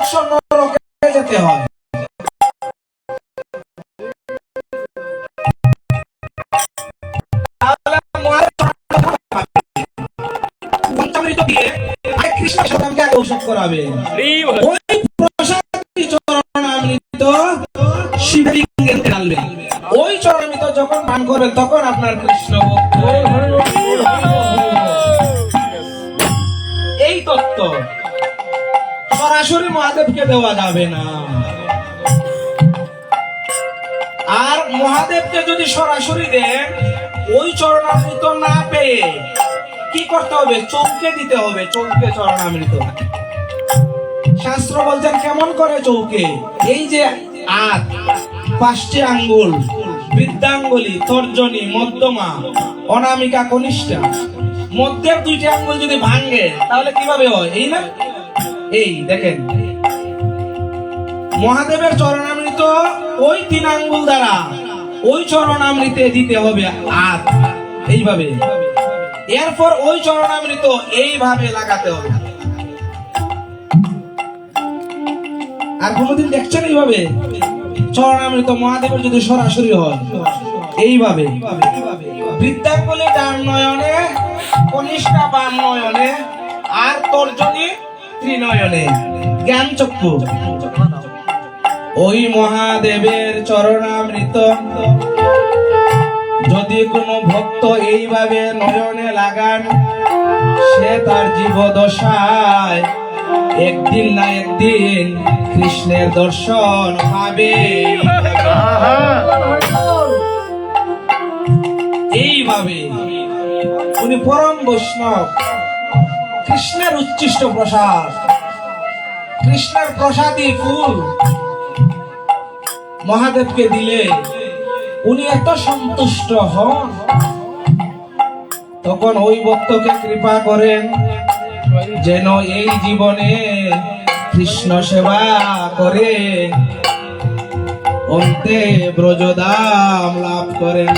বৎসর নরকে যেতে হয়। ওই চরণামৃত যখন পান করবেন তখন আপনার কৃষ্ণ ভক্ত। এই তত্ত্ব সরাসরি মহাদেবকে দেওয়া যাবে না। আর মহাদেবকে যদি সরাসরি দেন, ওই চরণামৃত না পেয়ে কি করতে হবে? চৌকে দিতে হবে, চৌকে চরণামৃত। শাস্ত্র বলছেন কেমন করে চৌকে? এই যে হাত, 5টি আঙ্গুল, বৃদ্ধাঙ্গুলি, তর্জনী, মধ্যমা, অনামিকা, কনিষ্ঠা, মধ্যের 2টি আঙ্গুল যদি ভাঙে তাহলে কিভাবে হয়? এই না, এই দেখেন মহাদেবের চরণামৃত ওই 3 আঙ্গুল দ্বারা ওই চরণামৃতে দিতে হবে হাত এইভাবে। এরপর ওই চরণামৃত এইভাবে লাগাতে হবে। আর কোনদিন দেখছেন এইভাবে চরণামৃত মহাদেবের যদি সরাসরি হয়? এইভাবে বৃদ্ধাঙ্গুলি ডান নয়নে, কনিষ্ঠা বাম নয়নে, আর তর্জনী ত্রিনয়নে, জ্ঞান চক্ষু। ওই মহাদেবের চরণামৃত যদি কোনো ভক্ত এইভাবে নয়নে লাগান, সে তার জীবদশায় একদিন না একদিন কৃষ্ণের দর্শন পাবে। এইভাবে উনি পরম বৈষ্ণব, কৃষ্ণের উচ্ছিষ্ট প্রসাদ, কৃষ্ণের প্রসাদী ফুল মহাদেবকে দিলে উনি এত সন্তুষ্ট হন, তখন ওই ভক্তকে কৃপা করেন যেন এই জীবনে কৃষ্ণ সেবা করে অন্তে ব্রজধাম লাভ করেন।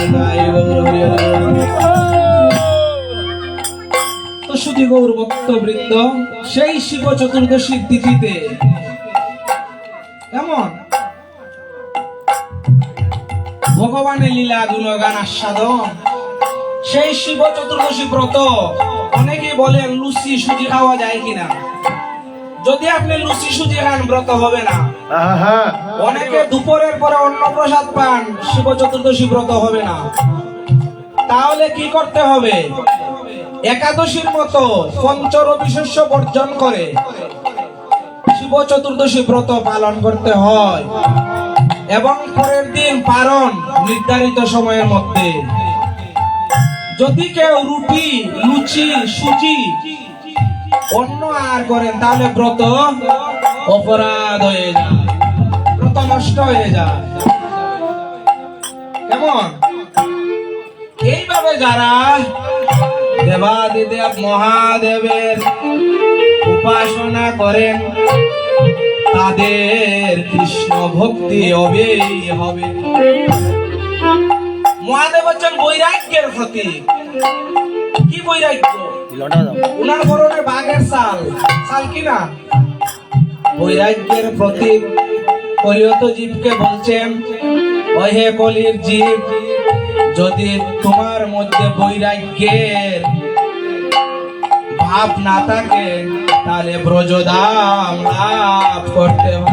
তো শুধু গৌর ভক্তবৃন্দ, সেই শিব চতুর্দশীর তিথিতে কেমন ভগবানের লীলা গুণগান আস্বাদন, সেই শিব চতুর্দশী ব্রত। অনেকে বলেন লুচি সুজি খাওয়া যায় কিনা? যদি আপনি লুচি সুজি খান ব্রত হবে না। অনেকে দুপুরের পরে অন্ন প্রসাদ পান, শিব চতুর্দশী ব্রত হবে না। তাহলে কি করতে হবে? একাদশীর মতো পঞ্চরবি শস্য বর্জন করে শিব চতুর্দশী ব্রত পালন করতে হয়, এবং পরের দিন পারণ নির্ধারিত সময়ের মধ্যে। যদি কেউ রুটি, লুচি, সুজি, অন্য আহার করেন তাহলে ব্রত অপরাধ হয়ে যায়, ব্রত নষ্ট হয়ে যায়। কেমন? এইভাবে যারা দেবাদিদেব মহাদেবের উপাসনা করেন তাদের কৃষ্ণ ভক্তি হবেই হবে। মহাদেব হচ্ছেন বৈরাগ্যের প্রতীক। কি বৈরাগ্য? উনার পরনে বাঘের ছাল, ছাল কিনা বৈরাগ্যের প্রতীক। কলিয়ত জীবকে বলছেন, ওহে কলির জীব, যদি তোমার মধ্যে বৈরাগ্যের ভাব না থাকে তাহলে ব্রজধাম লাভ করতে হবে।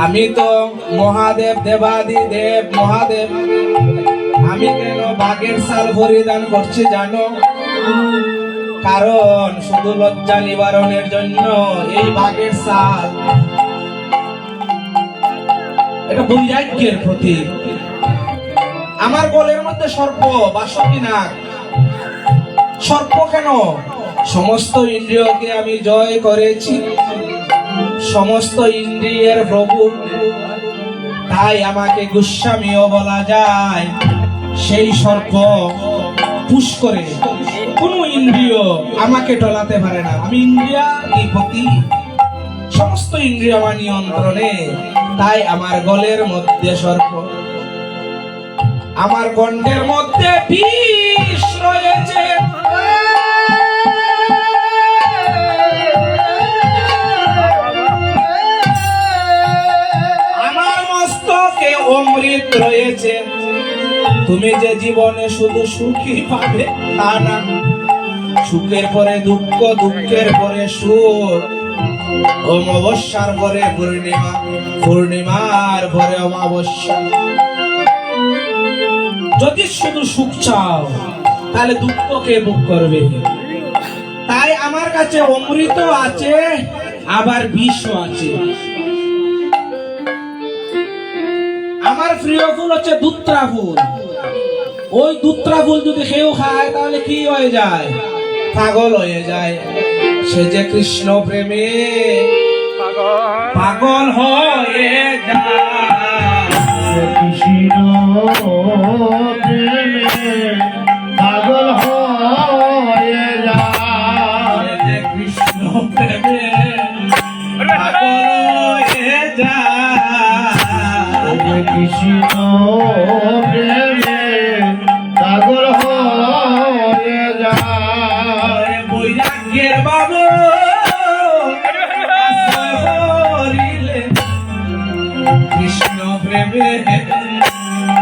আমি তো মহাদেব, দেবাদিদেব মহাদেব, আমি কেন বাঘের ছাল পরিধান করছি জানো? কারণ শুধু লজ্জা নিবারণের জন্য এই বাঘের ছাল। এটা বৈরাগ্যের প্রতীক। আমার গলের মধ্যে সর্প, বাসুকি নাগ। সর্প কেন? সমস্ত ইন্দ্রিয়কে আমি জয় করেছি, সমস্ত ইন্দ্রিয়ের প্রভু, তাই আমাকে গোস্বামীও বলা যায়। সেই সর্প পুশ করে কোন ইন্দ্রিয় আমাকে টলাতে পারে না। আমি ইন্দ্রিয়াধিপতি, সমস্ত ইন্দ্রিয় আমার নিয়ন্ত্রণে, তাই আমার গলের মধ্যে সর্প, আমার কণ্ঠের মধ্যে বিষ রয়েছে। হয়েছে, তুমি যে জীবনে শুধু সুখী পাবে তা না, সুখের পরে দুঃখ, দুঃখের পরে সুখ, অমাবস্যার পরে পূর্ণিমা, পূর্ণিমার পরে অমাবস্যা। যদি শুধু সুখ চাও তাহলে দুঃখকে ভোগ করবে। তাই আমার কাছে অমৃত আছে, আবার বিষও আছে। আমার প্রিয় ফুল হচ্ছে দুত্রা ফুল। ওই দুত্রা ফুল যদি কেউ খায় তাহলে কি হয়ে যায়? পাগল হয়ে যায়। সে যে কৃষ্ণ প্রেমে পাগল হয়ে যায়, কৃষ্ণ প্রেমে পাগল হয়ে যায়, সে যে কৃষ্ণ প্রেমে পাগল হয়ে যায়, কৃষ্ণ প্রেমে পাগল হয়ে যায়। বৈরাগ্যের বাবু হরিলে কৃষ্ণ প্রেমে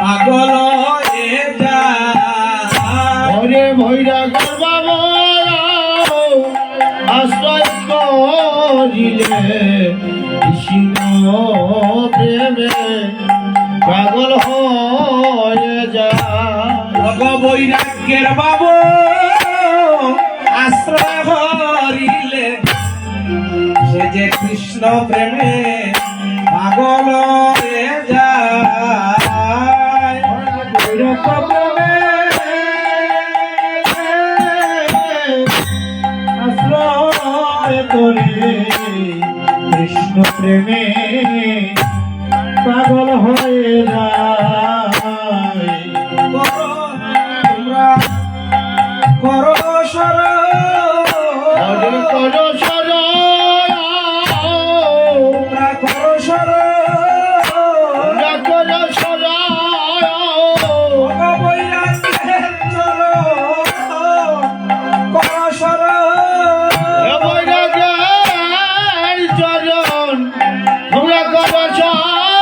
পাগল হয়ে যায়। ওরে বৈরাগ্যের বাবা আশ্রয় করিলে কৃষ্ণ প্রেমে পাগল হয়ে যায়। ভগ বৈরাগ্যের বাবু আশ্রয় হরিলে সে যে কৃষ্ণ প্রেমে পাগল হয়ে যায়। বৈরাগ্য প্রেমে আশ্রয় করে কৃষ্ণ প্রেমে পাগল হয়ে যায়। তোমরা করো ভজন করো শরণ, তোমরা করো তোমরা করো শরণ। বৈরাগ্যের বৈরাগ্যের চরণ তোমরা করো শরণ।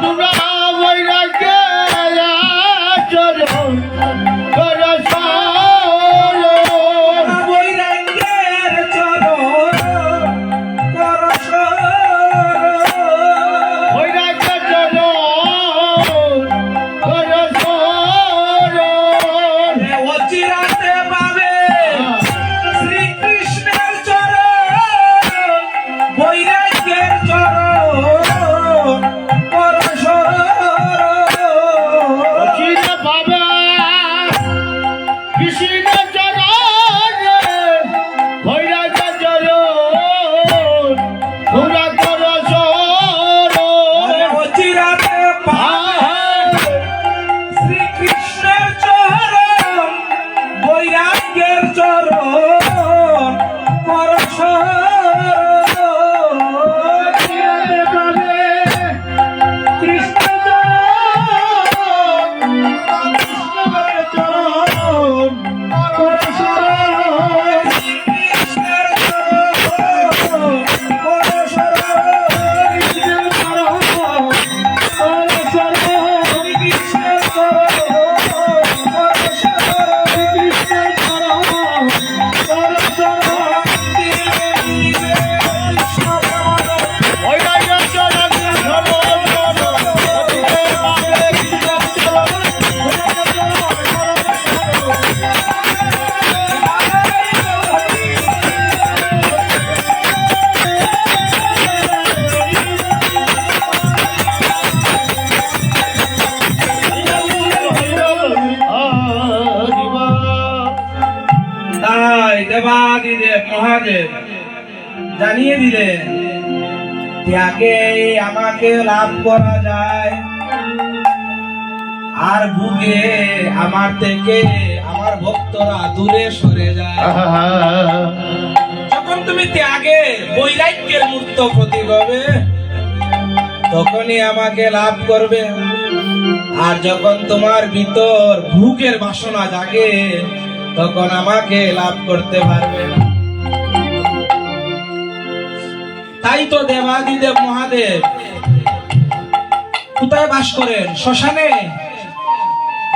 তোমরা বৈরাগ্যের চরণ করো শরণ। বৈরাগ্যের চরণ করো শরণ। শ্রীকৃষ্ণের চরণ, বৈরাগ্যের চরণ চিনে পাবে কৃষ্ণ চরণ, বৈরাগ্য চরণ তোমরা করো শরণ। অচিরাতে পাবে শ্রীকৃষ্ণের চরণ, বৈরাগ্যের চরণ চিনে পাবে কৃষ্ণ চরণ, কৃষ্ণের চরণ করো শরণ। কৃষ্ণের চরণ কৃষ্ণের চরণ করো শরণ। কৃষ্ণের চরণ কৃষ্ণের চরণ করো শরণ। বৈরাগ্য চরণ শরণ করো। চিনে পাবে কৃষ্ণ চরণ, বৈরাগ্য চরণ করো শরণ। তাই দেবাদিদেব মহাদেব জানিয়ে দিলেন, ত্যাগে আমাকে লাভ করা যায়, আর ভুগে আমার থেকে আমার ভক্তরা দূরে সরে যায়। যখন তুমি ত্যাগে বৈরাগ্যের মূর্ত প্রতীক হবে, তখনই আমাকে লাভ করবে। আর যখন তোমার ভিতর ভোগের বাসনা জাগে, তখন আমাকে লাভ করতে পারবে না। তাই তো দেবাদিদেব মহাদেব কোথায় বাস করেন? শ্মশানে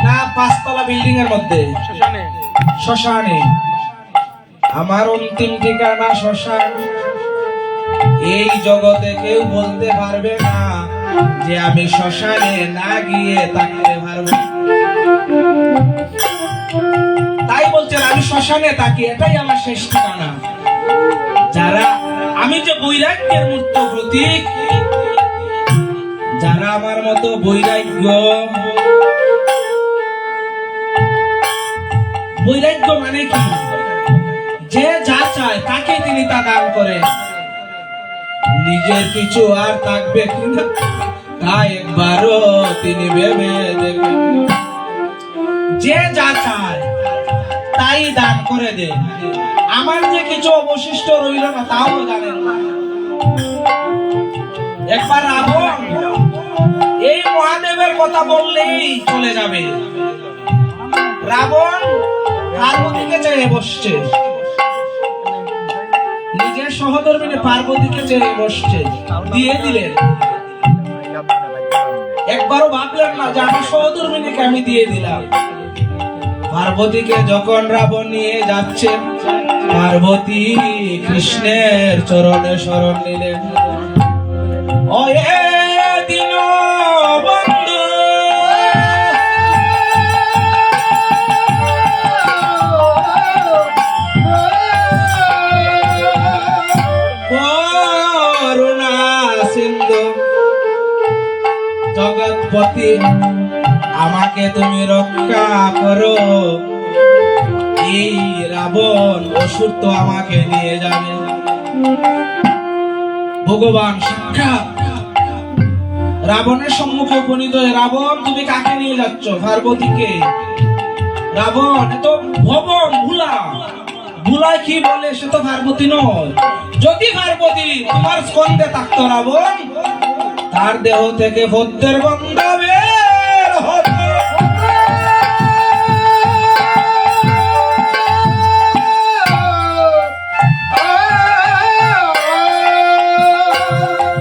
না 5 তলা বিল্ডিং এর মধ্যে? শ্মশানে। আমার অন্তিম ঠিকানা শ্মশান। এই জগতে কেউ বলতে পারবে না যে আমি শ্মশানে না গিয়ে থাকতে পারবো। তাই বলছেন আমি শ্মশানে থাকি, এটাই আমার শেষ ঠিকানা। যারা আমি যে বৈরাগ্যের মূর্ত প্রতীক, যারা আমার মতো বৈরাগ্য, বৈরাগ্য মানে কি? যে যা চায় তাকে তিনি তা দান করেন। নিজের কিছু আর থাকবে কিনা তা একবারও তিনি ভেবে দেখেন। যে যা চায় তাই দান করে দেন। আমার যে কিছু অবশিষ্ট রইল না তাও জানেন না। একবার রাবণ এই মহাদেবের কথা বললেই চলে যাবে। রাবণ পার্বতীকে চেয়ে বসছে, নিজের সহধর্মিনী পার্বতীকে চেয়ে বসছে, দিয়ে দিলেন। একবারও ভাবলেন না যে আমার সহধর্মিনীকে আমি দিয়ে দিলাম। পার্বতীকে যখন রাবণ নিয়ে যাচ্ছে, পার্বতী কৃষ্ণের চরণে শরণ নিলেন। ও দিন বন্ধু, করুণা সিন্ধু জগৎপতি, আমাকে তুমি রক্ষা করো। এই রাবণ অসুর তো আমাকে নিয়ে যাবে। ভগবান সাক্ষাৎ রাবণের সম্মুখে উপনীত হয়ে, রাবণ তুমি কাকে নিয়ে যাচ্ছ? পার্বতীকে। রাবণ এত ভবন ভুলা, ভুলায় কি বলে? সে তো পার্বতী নয়। যদি পার্বতী তোমার স্কন্ধে থাকতো রাবণ, তার দেহ থেকে ভদ্রের গন্ধ বের হতো।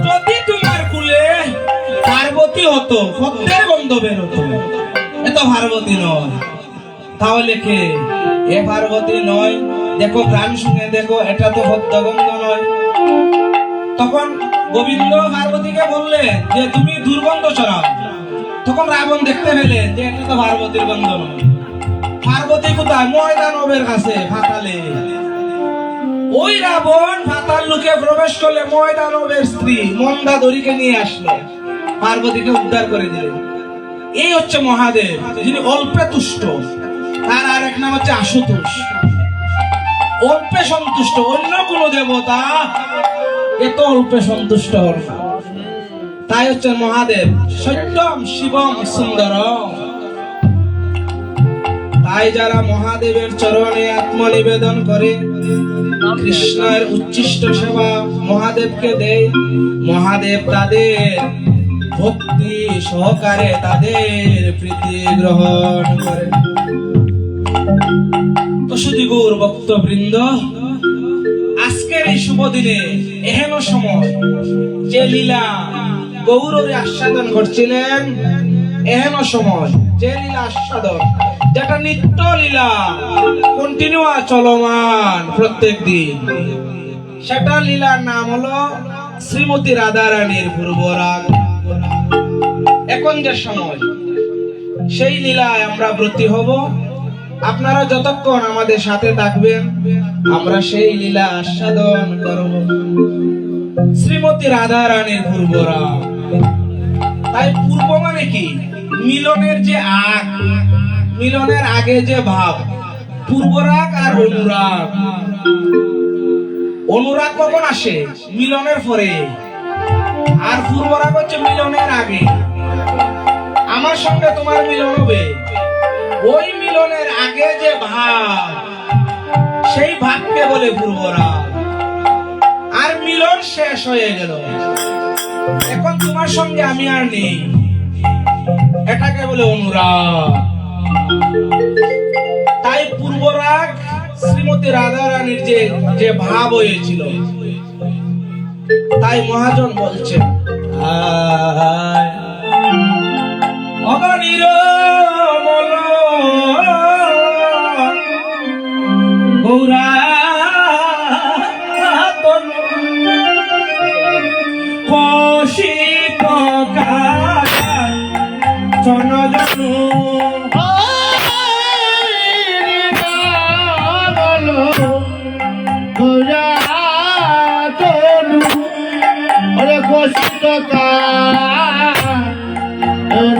যদি তোমার কুলে পার্বতী হতো, ভদ্রের গন্ধ বের হতো। এ তো পার্বতী নয়। তাহলে কে? এ পার্বতী নয়। দেখো প্রাণ শুনে দেখো, এটা তো ভদ্রগন্ধ নয়। তখন গোবিন্দ পার্বতীকে বললেন যে তুমি দুর্গন্ধ ছড়াও। তখন রাবণ দেখতে পেলেন যে এটা তো পার্বতীর গন্ধ নয়। পার্বতী কোথায়? ময়দানবের কাছে, পাতালে। ওই রাবণ পাতাল লোকে প্রবেশ করলে ময়দানবের স্ত্রী মন্দাদরীকে নিয়ে আসলো, পার্বতীকে উদ্ধার করে দিলেন। এই হচ্ছে মহাদেব, যিনি অল্পে তুষ্ট। তার আরেক নাম হচ্ছে আশুতোষ, অল্পে সন্তুষ্ট। অন্য কোন দেবতা এত অল্পে সন্তুষ্ট হল না। তাই হচ্ছে মহাদেব সত্যম শিবম সুন্দরম। তাই যারা মহাদেবের চরণে আত্মনিবেদন করে, কৃষ্ণের উচ্ছিষ্ট সেবা মহাদেবকে দেয়, মহাদেব তাদের ভক্তি সহকারে তাদের প্রীতি গ্রহণ করে। তো শুধু গৌর ভক্তবৃন্দ, আজকের এই শুভ দিনে এহেন সময় যে লীলা গৌরবে আস্বাদন করছিলেন, এহেন সময় যে লীলা আস্বাদন, যেটা নিত্য লীলা কন্টিনিউ চলমান প্রত্যেক দিন, সেটা লীলার নাম হলো শ্রীমতী রাধারানীর পূর্বরাগ। এখন যে সময়, সেই লীলায় আমরা ব্রতী হব। আপনারা যতক্ষণ আমাদের সাথে থাকবেন, আমরা সেই লীলা আস্বাদন করব। শ্রীমতী রাধারানীর পূর্বরাগ। তাই পূর্ব মানে কি? মিলনের যে আগ, মিলনের আগে যে ভাব, পূর্বরাগ আর অনুরাগ। অনুরাগ কখন আসে? মিলনের পরে। আর পূর্বরাগ হচ্ছে মিলনের আগে। আমার সঙ্গে তোমার মিলন হবে, ওই মিলনের আগে যে ভাব, সেই ভাবকে বলে পূর্বরাগ। আর মিলন শেষ হয়ে গেল, এখন তোমার সঙ্গে আমি আর নেই, এটাকে বলে অনুরাগ। তাই তাই পূর্বরাগ শ্রীমতী রাধা রানীর যে যে ভাব হয়েছিল, তাই মহাজন বলছেন অগণির মল গৌরা কশিক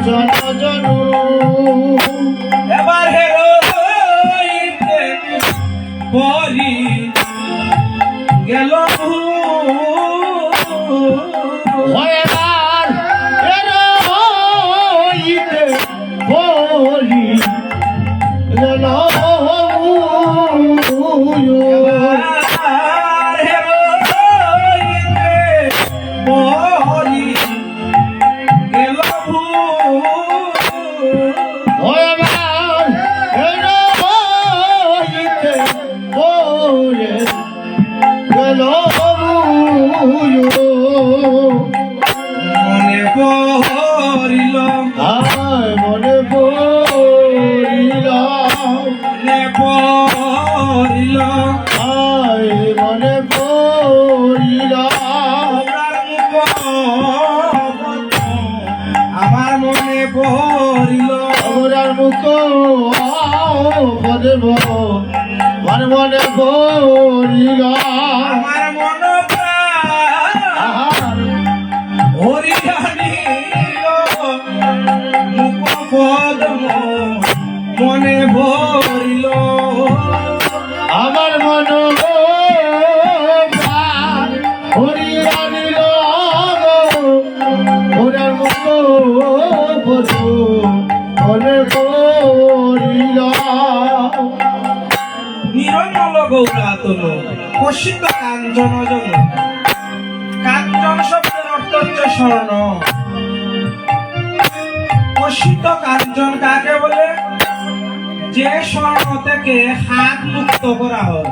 জনজনু এবার হেরোইতে পরি গেল মনে পড়িল মনে পড়িল আমার মনে পড়িল মনে মনে পড়িল আমার মন হরিয়ানিল মুখ পদ্ম মনে ভরিল আমার মন হরিয়া নিল ওরার মতো মনে পড়িল নিরমল গৌরাতন কশিত কাঞ্চন জন কাঞ্চন শব্দের অর্থ হচ্ছে স্বর্ণ। কশিত কাঞ্চন কাকে বলে? যে স্বর্ণ থেকে হাত মুক্ত করা হয়,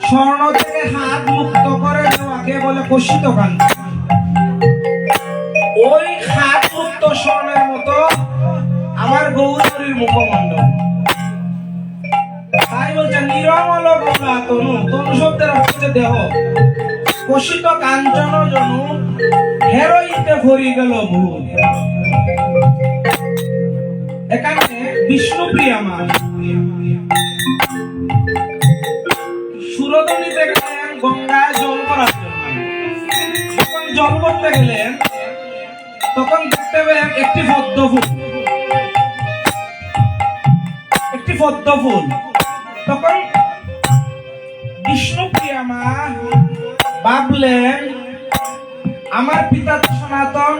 স্বর্ণ থেকে হাত মুক্ত করে দেওয়াকে বলে কশিত কাঞ্চন। ওই হাত মুক্ত স্বর্ণের মতো আমার গৌরীর মুখমণ্ডল। তাই বলছে নিরমল গৌরা তনু, তনু শব্দের অর্থ হচ্ছে দেহ। কশিত কাঞ্চন জনু হেরোইতে ভরি গেল ভুল। এখানে বিষ্ণুপ্রিয়া মা সুরধনীতে গেলেন গঙ্গায় জল করার জন্য। যখন জল করতে গেলেন তখন দেখতে পেলেন একটি পদ্ম ফুল, একটি পদ্ম ফুল। তখন বিষ্ণুপ্রিয়া মা ভাবলেন আমার পিতা তো সনাতন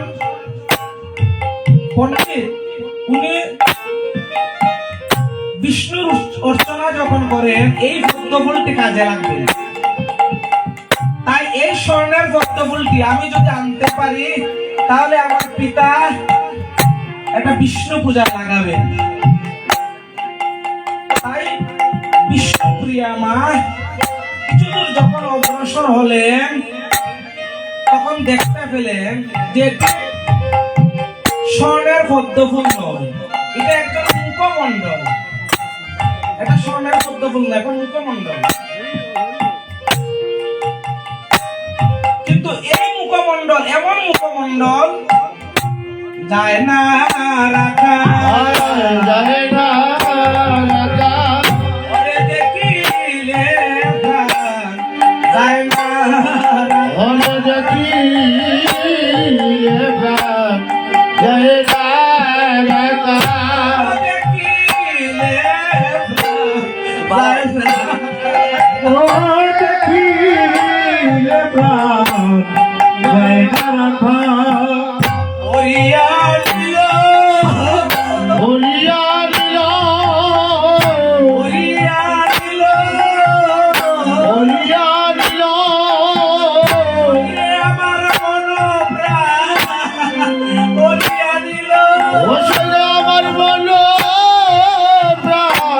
পণ্ডিত, উনি বিষ্ণুর অর্চনা যখন করেন এই পদ্ম ফুলটি কাজে লাগবে। তাই এই স্বর্ণের পদ্ম ফুলটি আমি যদি আনতে পারি তাহলে আমার পিতা একটা বিষ্ণু পূজা লাগাবেন। তাই বিষ্ণুপ্রিয়া মা কিছুদূর যখন অগ্রসর হলেন তখন দেখতে পেলেন যে স্বর্ণের পদ্ম ফুল নয়, এটা একটা মুখমণ্ডল। এটা স্বর্ণের পদ্ম ফুল নয়, এটা মুখমণ্ডল। কিন্তু এই মুখমণ্ডল এমন মুখমণ্ডল যায় না রাখা, যায় না রাখা, ওরে দেখিলে প্রাণ যায় না হলো দেখিলে প্রাণ যায় না রাখা, দেখিলে প্রাণ যায় না। ও দেখিলে প্রাণ যায় না রাখা, ওরিয়া দিল, ভুলিয়া দিল, ওরিয়া দিল, ভুলিয়া দিল, ওরে আমার মন প্রাণ ওরিয়া দিল। ও সরে আমার মন প্রাণ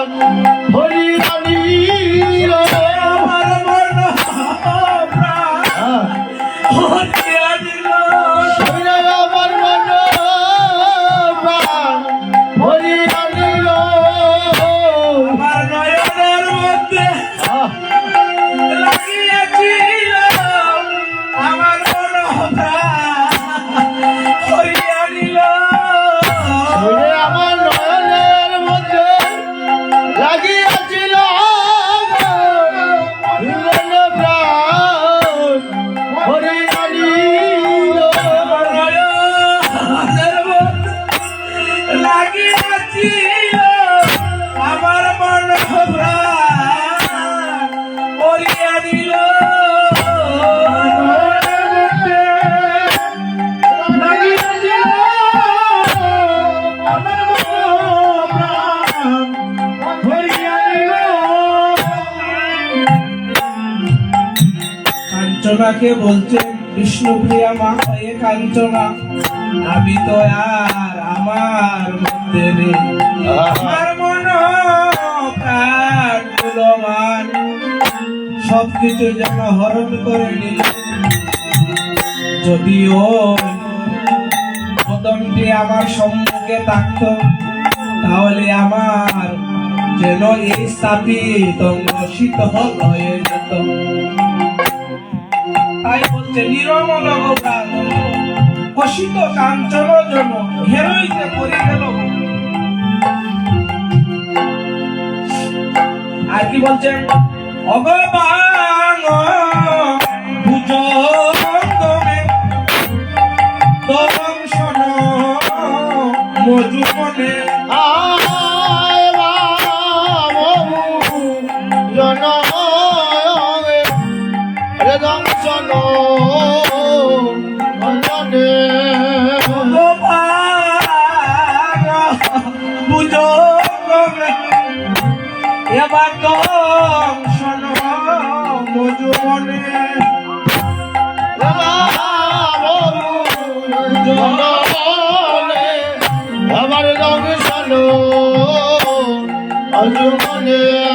কাঞ্চনাকে বলছেন বিষ্ণুপ্রিয়া মা এ কাঞ্চনা, আমি তো আর আমার মধ্যে নেই, আমার মন প্রাণ মূল্যবান সবকিছু যেন হরণ করে নিল। যদিও মদনটি আমার সম্মুখে থাকত, তাহলে আমার যেন এই স্থাপিত শীতল হয়ে যেত। তাই বলছে নিরমল গৌরাঙ্গ কষিত কাঞ্চন জন হেরইতে পড়ে গেল। আর কি বলছেন, অগবাং ভুজঙ্গমে দংশন মজুমনে। আয় বাবু জনয়ে রে দংশন মজনে। ভুজঙ্গমে এবার দংশন মজুমনে। আমার দংশন মজনে।